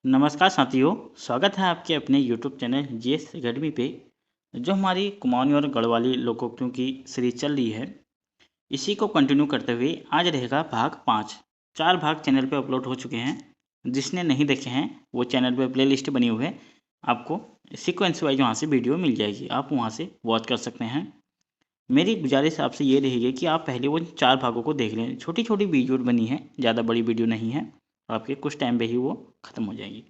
नमस्कार साथियों, स्वागत है आपके अपने YouTube चैनल जीएस एकेडमी पे। जो हमारी कुमाऊनी और गढ़वाली लोकोक्तियों की सीरीज चल रही है, इसी को कंटिन्यू करते हुए आज रहेगा भाग 5। 4 भाग चैनल पे अपलोड हो चुके हैं। जिसने नहीं देखे हैं वो चैनल पे प्लेलिस्ट बनी हुई है, आपको सीक्वेंस वाइज वहाँ से वीडियो मिल जाएगी, आप वहाँ से वॉच कर सकते हैं। मेरी गुजारिश आपसे ये रहेगी कि आप पहले वो 4 भागों को देख लें। छोटी छोटी वीडियो बनी है, ज़्यादा बड़ी वीडियो नहीं है, आपके कुछ टाइम पे ही वो ख़त्म हो जाएगी।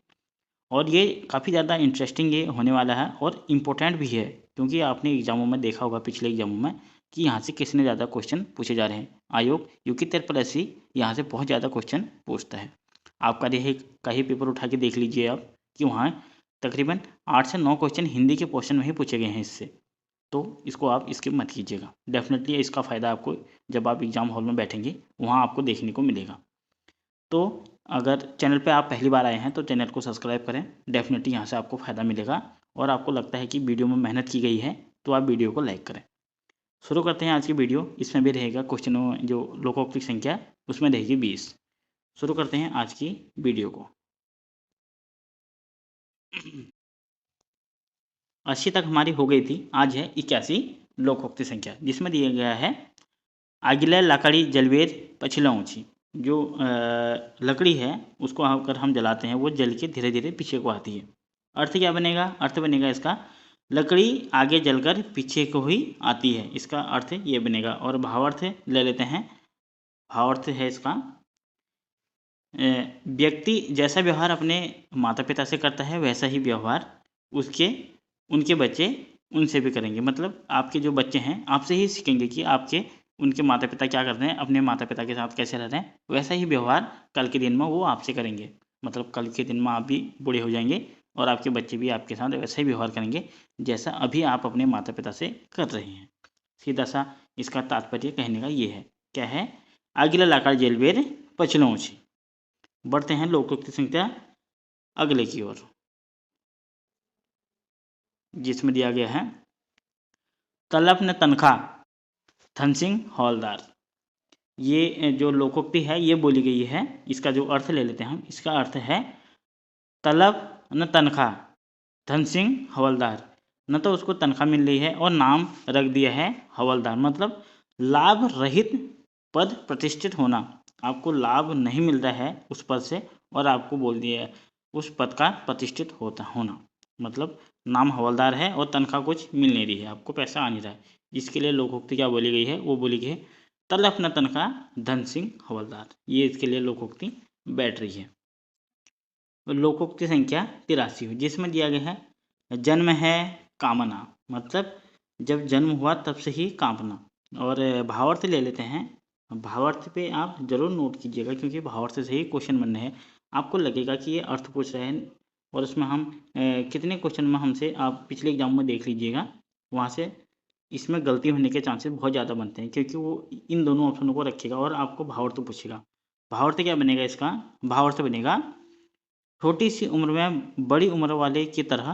और ये काफ़ी ज़्यादा इंटरेस्टिंग ये होने वाला है और इम्पोर्टेंट भी है, क्योंकि आपने एग्जामों में देखा होगा पिछले एग्जामों में कि यहाँ से किसने ज़्यादा क्वेश्चन पूछे जा रहे हैं। आयोग यूकी TRPSC यहाँ से बहुत ज़्यादा क्वेश्चन पूछता है। आपका रहे का ही पेपर उठा के देख लीजिए आप कि वहाँ तकरीबन 8 से 9 क्वेश्चन हिंदी के पोर्शन में ही पूछे गए हैं इससे। तो इसको आप स्किप मत कीजिएगा, डेफिनेटली इसका फ़ायदा आपको जब आप एग्ज़ाम हॉल में बैठेंगे वहाँ आपको देखने को मिलेगा। तो अगर चैनल पे आप पहली बार आए हैं तो चैनल को सब्सक्राइब करें, डेफिनेटली यहाँ से आपको फ़ायदा मिलेगा। और आपको लगता है कि वीडियो में मेहनत की गई है तो आप वीडियो को लाइक करें। शुरू करते हैं आज की वीडियो। इसमें भी रहेगा क्वेश्चनों जो लोकोक्ति संख्या उसमें रहेगी 20। शुरू करते हैं आज की वीडियो को। 80 तक हमारी हो गई थी, आज है 81 लोकोक्ति संख्या, जिसमें दिया गया है आगिला लकड़ी जलवेर पछिला ऊँची। जो लकड़ी है उसको अगर हम जलाते हैं वो जल के धीरे धीरे पीछे को आती है। अर्थ क्या बनेगा? अर्थ बनेगा इसका लकड़ी आगे जलकर पीछे को ही आती है, इसका अर्थ ये बनेगा। और भावार्थ ले लेते हैं। भावार्थ है इसका व्यक्ति जैसा व्यवहार अपने माता पिता से करता है वैसा ही व्यवहार उनके बच्चे उनसे भी करेंगे। मतलब आपके जो बच्चे हैं आपसे ही सीखेंगे कि आपके उनके माता पिता क्या करते हैं, अपने माता पिता के साथ कैसे रह रहे हैं, वैसा ही व्यवहार कल के दिन में वो आपसे करेंगे। मतलब कल के दिन में आप भी बूढ़े हो जाएंगे और आपके बच्चे भी आपके साथ वैसा ही व्यवहार करेंगे जैसा अभी आप अपने माता पिता से कर रहे हैं। सीधा सा इसका तात्पर्य कहने का ये है। क्या है? आगिला लाकार जेलबेर पछलो ऊँची। बढ़ते हैं लोकोक्ति संख्या अगले की ओर, जिसमें दिया गया है तलब न तनख्वाह धन सिंह हवलदार। ये जो लोकोक्ति है ये बोली गई है। इसका जो अर्थ ले लेते हैं हम, इसका अर्थ है तलब न तनख्वाह धन सिंह हवलदार। न तो उसको तनख्वाह मिल रही है और नाम रख दिया है हवलदार, मतलब लाभ रहित पद प्रतिष्ठित होना। आपको लाभ नहीं मिल रहा है उस पद से और आपको बोल दिया है उस पद का प्रतिष्ठित होना। मतलब नाम हवलदार है और तनख्वाह कुछ मिल नहीं रही है, आपको पैसा आ नहीं रहा है। इसके लिए लोकोक्ति क्या बोली गई है? वो बोली गई है तलब न तनख्वाह धन सिंह हवलदार। ये इसके लिए लोकोक्ति बैठ रही है। लोकोक्ति संख्या 83, जिसमें दिया गया है जन्म है कामना। मतलब जब जन्म हुआ तब से ही कामना। और भावार्थ ले लेते हैं। भावार्थ पे आप जरूर नोट कीजिएगा, क्योंकि भावार्थ से ही क्वेश्चन बनने हैं। आपको लगेगा कि ये अर्थ पूछ रहे हैं और उसमें हम कितने क्वेश्चन में हमसे आप पिछले एग्जाम में देख लीजिएगा, वहाँ से इसमें गलती होने के चांसेस बहुत ज़्यादा बनते हैं, क्योंकि वो इन दोनों ऑप्शनों को रखेगा और आपको भावार्थ पूछेगा। भावार्थ क्या बनेगा इसका? भावार्थ बनेगा छोटी सी उम्र में बड़ी उम्र वाले की तरह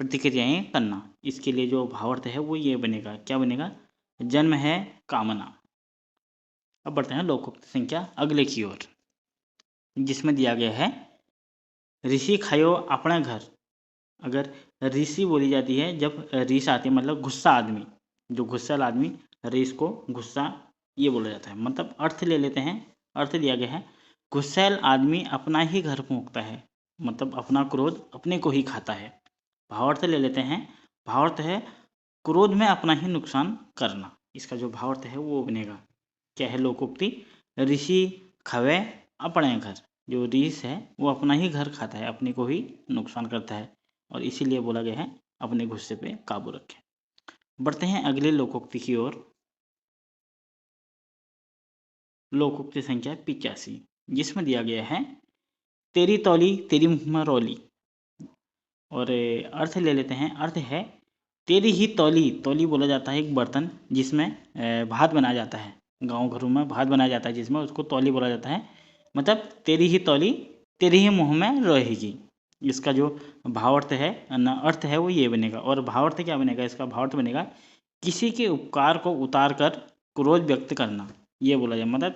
प्रतिक्रियाएं करना। इसके लिए जो भावार्थ है वो ये बनेगा। क्या बनेगा? जन्म है कामना। अब बढ़ते हैं लोकोक्ति संख्या अगले की ओर, जिसमें दिया गया है ऋषि खायो अपना घर। अगर ऋषि बोली जाती है जब रीस आती है, मतलब गुस्सा आदमी, जो गुस्सैल आदमी, रीस को गुस्सा ये बोला जाता है। मतलब अर्थ ले लेते हैं। अर्थ दिया गया है गुस्सैल आदमी अपना ही घर फूंकता है, मतलब अपना क्रोध अपने को ही खाता है। भावार्थ ले लेते हैं। भावार्थ है क्रोध में अपना ही नुकसान करना। इसका जो भावार्थ है वो बनेगा। क्या है लोकोक्ति? ऋषि खवे अपने घर। जो ऋष है वो अपना ही घर खाता है, अपने को ही नुकसान करता है, और इसीलिए बोला गया है अपने गुस्से पे काबू रखें। बढ़ते हैं अगले लोकोक्ति की ओर। लोकोक्ति संख्या 85, जिसमें दिया गया है तेरी तौली तेरी मुँह में रौली। और अर्थ ले लेते हैं। अर्थ है तेरी ही तौली। तौली बोला जाता है एक बर्तन जिसमें भात बनाया जाता है। गांव घरों में भात बनाया जाता है जिसमें, उसको तौली बोला जाता है। मतलब तेरी ही तौली तेरी ही मुँह में रहेगी। इसका जो भावार्थ है न अर्थ है वो ये बनेगा। और भावार्थ क्या बनेगा? इसका भावार्थ बनेगा किसी के उपकार को उतार कर क्रोध व्यक्त करना। ये बोला जाए, मतलब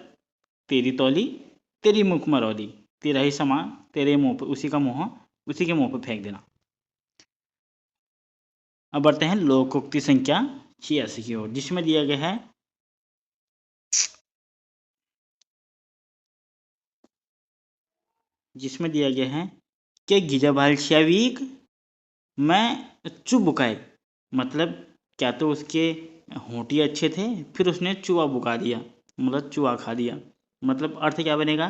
तेरी तौली तेरी मुख में रौली। तेरा ही समा तेरे मुंह पे, उसी का मुंह उसी के मुंह पे फेंक देना। अब बढ़ते हैं लोकोक्ति संख्या 86 की ओर, जिसमें दिया गया है कि गिजाभालशावीक मैं चुप बुकाए, मतलब क्या तो उसके होंठी अच्छे थे, फिर उसने चूहा बुका दिया, मतलब चूहा खा दिया। मतलब अर्थ क्या बनेगा,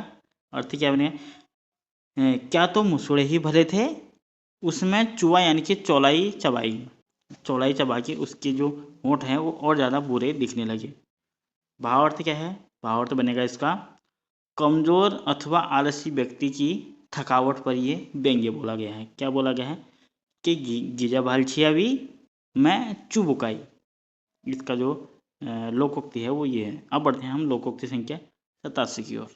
क्या तो मुसुड़े ही भले थे, उसमें चूहा यानी कि चौलाई चबा के उसके जो होंठ हैं वो और ज़्यादा बुरे दिखने लगे। भावार्थ क्या है, भावार्थ बनेगा इसका कमजोर अथवा आलसी व्यक्ति की थकावट पर ये व्यंग्य बोला गया है। क्या बोला गया है कि गिजाभालछिया भी मैं चुबुकाई, इसका जो लोकोक्ति है वो ये है। अब बढ़ते हैं हम लोकोक्ति संख्या 87 की ओर,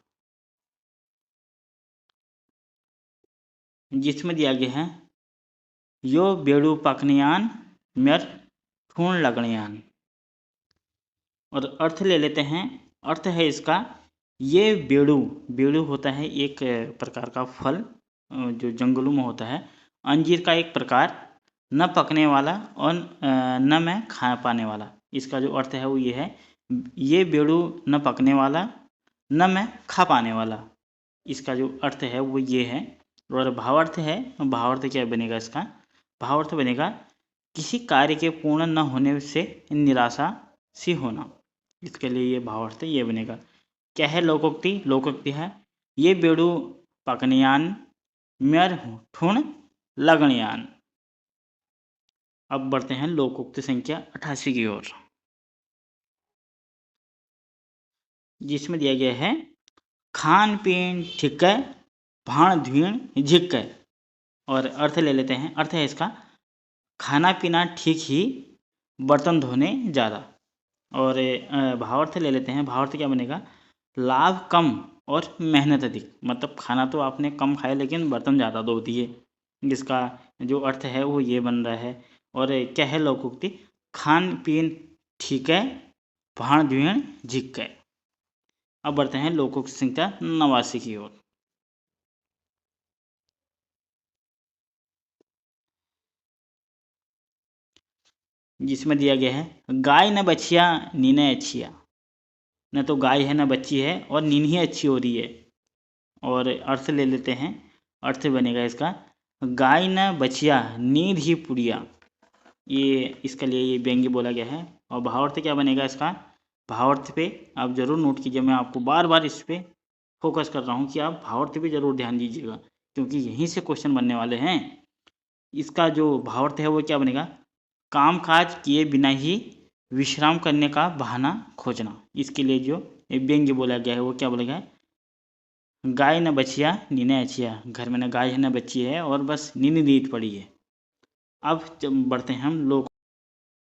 जिसमें दिया गया है यो बेड़ू पकनियान मेर ठूण लगनियान। और अर्थ ले लेते हैं, अर्थ है इसका ये बेड़ू होता है एक प्रकार का फल जो जंगलों में होता है, अंजीर का एक प्रकार, न पकने वाला और न मैं खा पाने वाला। इसका जो अर्थ है वो ये है, ये बेड़ू न पकने वाला न मैं खा पाने वाला। इसका जो अर्थ है वो ये है। और भावार्थ क्या बनेगा इसका, भावार्थ बनेगा किसी कार्य के पूर्ण न होने से निराशा सी होना। इसके लिए ये भावार्थ ये बनेगा। क्या है लोकोक्ति, लोकोक्ति है ये बेड़ू पकनियान मेर ठूण लगनियान। अब बढ़ते हैं लोकोक्ति संख्या 88 की ओर, जिसमें दिया गया है खान पीन ठीक है भाण धुण झिक है। और अर्थ ले लेते हैं, अर्थ है इसका खाना पीना ठीक ही बर्तन धोने ज़्यादा। और भावार्थ ले लेते हैं, भावार्थ क्या बनेगा लाभ कम और मेहनत अधिक, मतलब खाना तो आपने कम खाया लेकिन बर्तन ज़्यादा धो दिए। जिसका जो अर्थ है वो ये बन रहा है। और क्या है लोकोक्ति खान पीन ठीक है भाण धुण झिक है। अब बढ़ते हैं लोकोक्ति संख्या 89 की ओर, जिसमें दिया गया है गाय न बछिया नीने अच्छिया, न तो गाय है न बच्ची है और नींद ही अच्छी हो रही है। और अर्थ ले लेते हैं, अर्थ बनेगा इसका गाय न बछिया नींद ही पुड़िया, ये इसके लिए ये व्यंग्य बोला गया है। और भावार्थ क्या बनेगा इसका, भावार्थ पे आप ज़रूर नोट कीजिए, मैं आपको बार बार इस पर फोकस कर रहा हूँ कि आप भावार्थ पे ज़रूर ध्यान दीजिएगा क्योंकि यहीं से क्वेश्चन बनने वाले हैं। इसका जो भावार्थ है वो क्या बनेगा काम काज किए बिना ही विश्राम करने का बहाना खोजना। इसके लिए जो व्यंग्य बोला गया है वो क्या बोला गया है गाय न बचिया नीने अचिया, घर में न गाय है न बच्ची है और बस नींद नींद पड़ी है। अब जब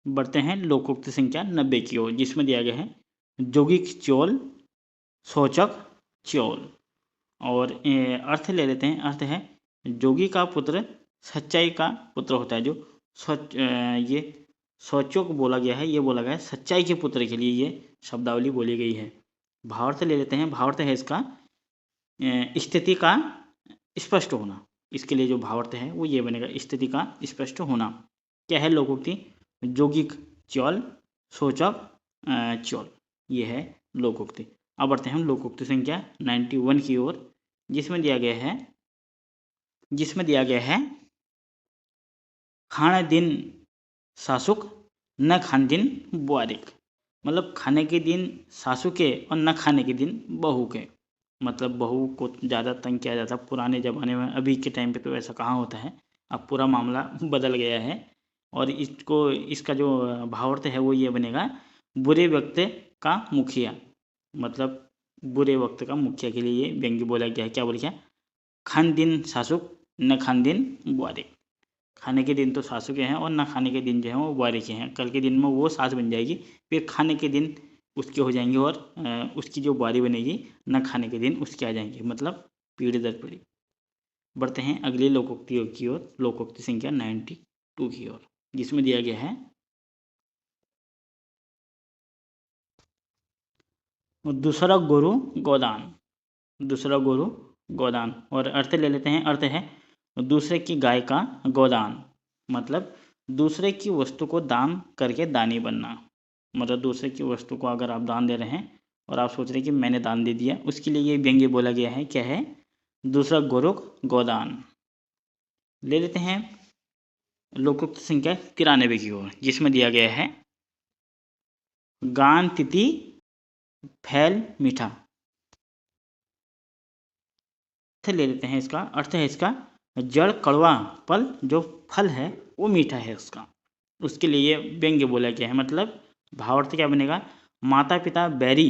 बढ़ते हैं लोकोक्ति संख्या 90 की ओर, जिसमें दिया गया है जोगिक चौल सोचक चौल। और अर्थ ले लेते हैं, अर्थ है जोगी का पुत्र सच्चाई का पुत्र होता है। जो ये सोचक बोला गया है, ये बोला गया है सच्चाई के पुत्र के लिए ये शब्दावली बोली गई है। भावार्थ ले लेते हैं, भावार्थ है इसका स्थिति का स्पष्ट होना। इसके लिए जो भावार्थ है वो ये बनेगा स्थिति का स्पष्ट होना। क्या है लोकोक्ति जोगिक चौल सोचक चौल, ये है लोकोक्ति। अब बढ़ते हैं हम लोकोक्ति संख्या 91 की ओर, जिसमें दिया गया है खाने दिन सासुक न खाने दिन बुआरिक, मतलब खाने के दिन सासू के और न खाने के दिन बहू के, मतलब बहू को ज़्यादा तंग किया जाता पुराने ज़माने में। अभी के टाइम पे तो ऐसा कहाँ होता है, अब पूरा मामला बदल गया है। और इसका जो भावार्थ है वो ये बनेगा बुरे वक्त का मुखिया, मतलब बुरे वक्त का मुखिया के लिए ये व्यंग्य बोला गया है। क्या बोला गया खान दिन सासुक न खान दिन बुआरिक, खाने के दिन तो सासू के हैं और ना खाने के दिन जो हैं वो बुआरी के हैं। कल के दिन में वो सास बन जाएगी, फिर खाने के दिन उसके हो जाएंगे और उसकी जो बुआरी बनेगी न खाने के दिन उसके आ जाएंगे, मतलब पीढ़ी दर पीढ़ी। बढ़ते हैं अगली लोकोक्तियों की ओर, लोकोक्ति संख्या 92 की ओर, जिसमें दिया गया है दूसरा गुरु गोदान गोदान। और अर्थ ले लेते हैं, अर्थ है दूसरे की गाय का गोदान, मतलब दूसरे की वस्तु को दान करके दानी बनना। मतलब दूसरे की वस्तु को अगर आप दान दे रहे हैं और आप सोच रहे हैं कि मैंने दान दे दिया, उसके लिए ये व्यंग्य बोला गया है। क्या है? दूसरा गोरुक गोदान। ले लेते हैं लोकोक्त संख्या 93 की ओर, जिसमें दिया गया है गान तिथि फैल मीठा। अर्थ ले लेते हैं, इसका अर्थ है इसका जड़ कड़वा, फल जो फल है वो मीठा है उसका, उसके लिए व्यंग्य बोला गया है। मतलब भावार्थ क्या बनेगा? माता पिता बैरी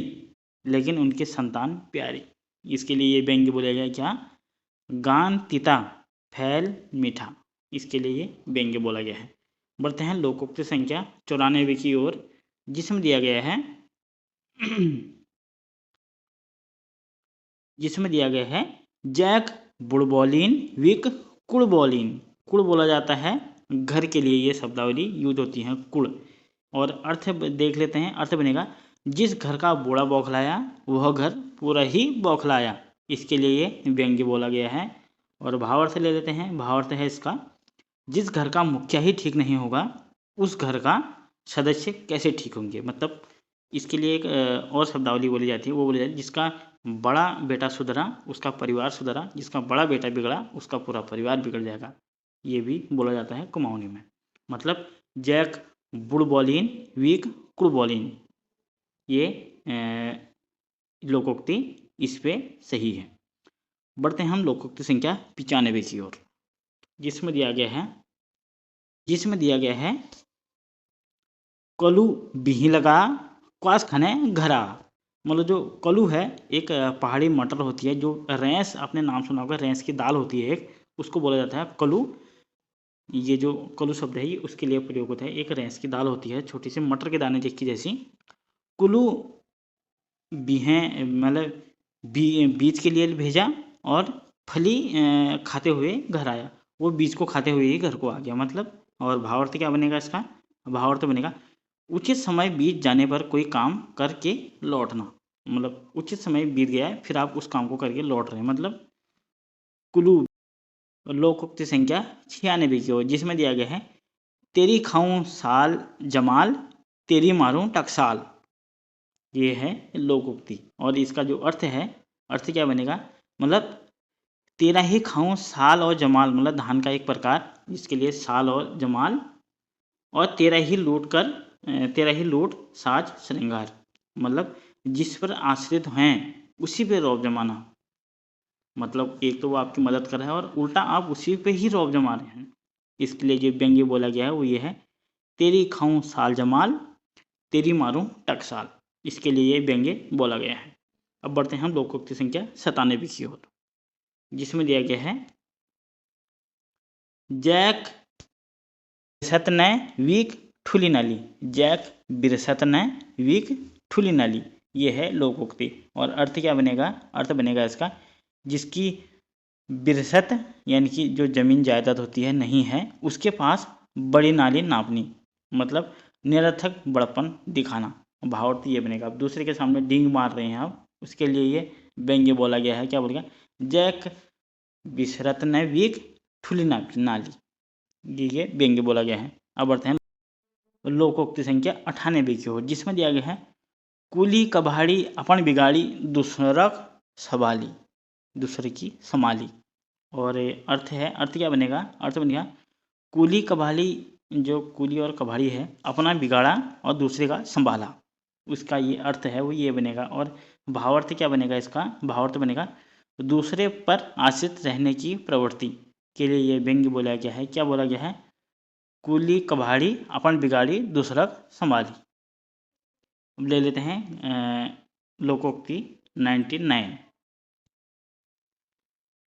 लेकिन उनकी संतान प्यारी, इसके लिए ये व्यंग्य बोला गया। क्या? गान तीता फैल मीठा, इसके लिए व्यंग्य बोला गया है। बढ़ते हैं लोकोक्त संख्या 94 की ओर, जिसमें दिया गया है जैक बुड़बोलिन विक कुड़बोलिन। कुड़ बोला जाता है घर के लिए, ये शब्दावली यूज होती है कुड़। और अर्थ देख लेते हैं, अर्थ बनेगा जिस घर का बूढ़ा बौखलाया वह घर पूरा ही बौखलाया, इसके लिए ये व्यंग्य बोला गया है। और भावार्थ ले लेते हैं, भावार्थ है इसका जिस घर का मुखिया ही ठीक नहीं होगा उस घर का सदस्य कैसे ठीक होंगे। मतलब इसके लिए एक और शब्दावली बोली जाती है, वो बोली जाती है जिसका बड़ा बेटा सुधरा उसका परिवार सुधरा, जिसका बड़ा बेटा बिगड़ा उसका पूरा परिवार बिगड़ जाएगा, ये भी बोला जाता है कुमाऊनी में। मतलब जैक बुड़बोलिन वीक कुड़बोलिन, ये लोकोक्ति इस पे सही है। बढ़ते हैं हम लोकोक्ति संख्या 95 की ओर, जिसमें दिया गया है कलू बिही लगा क्वास खाने घरा। मतलब जो कलू है एक पहाड़ी मटर होती है, जो रेंस, आपने नाम सुना होगा, रेंस की दाल होती है एक, उसको बोला जाता है कलू। ये जो कलू शब्द है ये उसके लिए प्रयोग होता है। एक रेंस की दाल होती है छोटी सी मटर के दाने की जैसी। कुलू बिहें मतलब बीज के लिए भेजा और फली खाते हुए घर आया, वो बीज को खाते हुए ही घर को आ गया। मतलब और भावार्थ क्या बनेगा इसका? भावार्थ बनेगा उचित समय बीत जाने पर कोई काम करके लौटना। मतलब उचित समय बीत गया है फिर आप उस काम को करके लौट रहे हैं। मतलब कुलू लोकोक्ति संख्या 96 की ओर, जिसमें दिया गया है तेरी खाऊं साल जमाल तेरी मारूं टकसाल, ये है लोकोक्ति। और इसका जो अर्थ है, अर्थ क्या बनेगा? मतलब तेरा ही खाऊं साल और जमाल, मतलब धान का एक प्रकार, इसके लिए साल और जमाल, और तेरा ही लूट साज श्रृंगार, मतलब जिस पर आश्रित हैं उसी पे रौब जमाना। मतलब एक तो वो आपकी मदद कर रहा है और उल्टा आप उसी पे ही रौब जमा रहे हैं, इसके लिए जो व्यंग्य बोला गया है वो ये है तेरी खाऊं साल जमाल तेरी मारूं टकसाल, इसके लिए ये व्यंग्य बोला गया है। अब बढ़ते हैं हम लोकोक्ति संख्या 97 की ओर, जिसमें दिया गया है जैक बिरसत न वीक ठुली नाली। जैक बिरसत न वीक ठुली नाली, ये है लोकोक्ति। और अर्थ क्या बनेगा? अर्थ बनेगा इसका जिसकी बिरसत यानी कि जो जमीन जायदाद होती है नहीं है उसके पास बड़ी नाली नापनी, मतलब निरर्थक बड़पन दिखाना। भावार्थ ये बनेगा अब दूसरे के सामने डींग मार रहे हैं आप, उसके लिए ये व्यंग्य बोला गया है। क्या बोलेगा? जैक बिसरत न वीक ठुली नाली, ये व्यंग्य बोला गया है। अब बढ़ते हैं लोकोक्ति संख्या 98 की ओर, जिसमें दिया गया है कुली कबाड़ी अपन बिगाड़ी दूसरक संभाली, दूसरे की संभाली। और अर्थ है, अर्थ क्या बनेगा? अर्थ बनेगा कुली कबाड़ी, जो कुली और कबाड़ी है अपना बिगाड़ा और दूसरे का संभाला, उसका ये अर्थ है वो ये बनेगा। और भावार्थ क्या बनेगा इसका? भावार्थ बनेगा दूसरे पर आश्रित रहने की प्रवृत्ति के लिए ये व्यंग्य बोला गया है। क्या बोला गया है? कुली कबाड़ी अपन बिगाड़ी दूसरक संभाली। अब ले लेते हैं लोकोक्ति 99,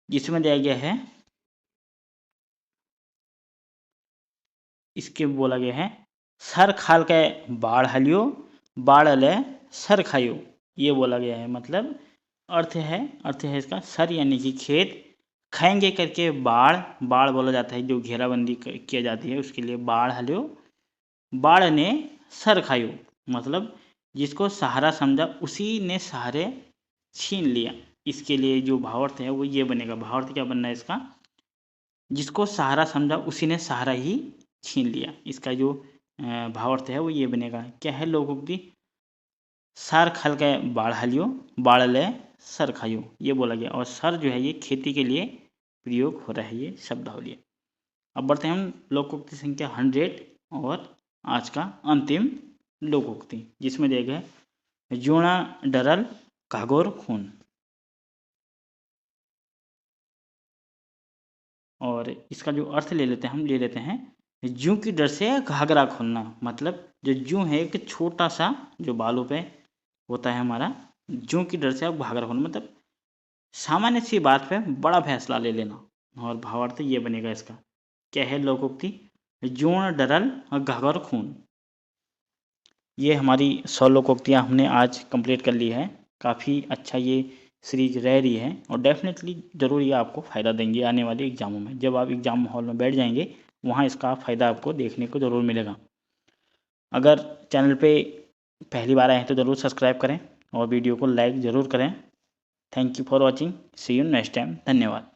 जिसमें दिया गया है इसके बोला गया है सर खाल के बाढ़ हलियो बाढ़ ले सर खाइयो, ये बोला गया है। मतलब अर्थ है इसका सर यानी कि खेत, खाएंगे करके बाढ़ बोला जाता है जो घेराबंदी किया जाती है उसके लिए बाढ़ हलियो बाढ़ ने सर खाइयो, मतलब जिसको सहारा समझा उसी ने सहारे छीन लिया, इसके लिए जो भावार्थ है वो ये बनेगा। भावार्थ क्या बनना है इसका? जिसको सहारा समझा उसी ने सहारा ही छीन लिया। इसका जो भावार्थ है वो ये बनेगा। क्या है लोकोक्ति? सर खल के बाढ़ हलियो, बाढ़ ले सर खाइयो, ये बोला गया। और सर जो है ये खेती के लिए प्रयोग हो रहा है, ये शब्दावली। अब बढ़ते हैं हम लोकोक्ति संख्या 100 और आज का अंतिम लोकोक्ति, जिसमें दिया गया है जोड़ा डरल घाघोर खून। और इसका जो अर्थ ले लेते हैं हम, ले लेते हैं जूं की डर से घाघरा खोलना। मतलब जो जूं है एक छोटा सा जो बालों पे होता है हमारा, जूं की डर से आप घाघरा खोलना, मतलब सामान्य सी बात पे बड़ा फैसला ले लेना। और भावार्थ ये बनेगा इसका। क्या है लोकोक्ति? जोड़ डरल और घाघर खून। ये हमारी 100 लोकोक्तियाँ हमने आज कंप्लीट कर ली है। काफ़ी अच्छा ये सीरीज रह रही है और डेफिनेटली ज़रूर ये आपको फ़ायदा देंगे आने वाले एग्ज़ामों में। जब आप एग्ज़ाम हॉल में बैठ जाएंगे वहाँ इसका फ़ायदा आपको देखने को ज़रूर मिलेगा। अगर चैनल पे पहली बार आए हैं तो ज़रूर सब्सक्राइब करें और वीडियो को लाइक ज़रूर करें। Thank you for watching. See you next time. धन्यवाद।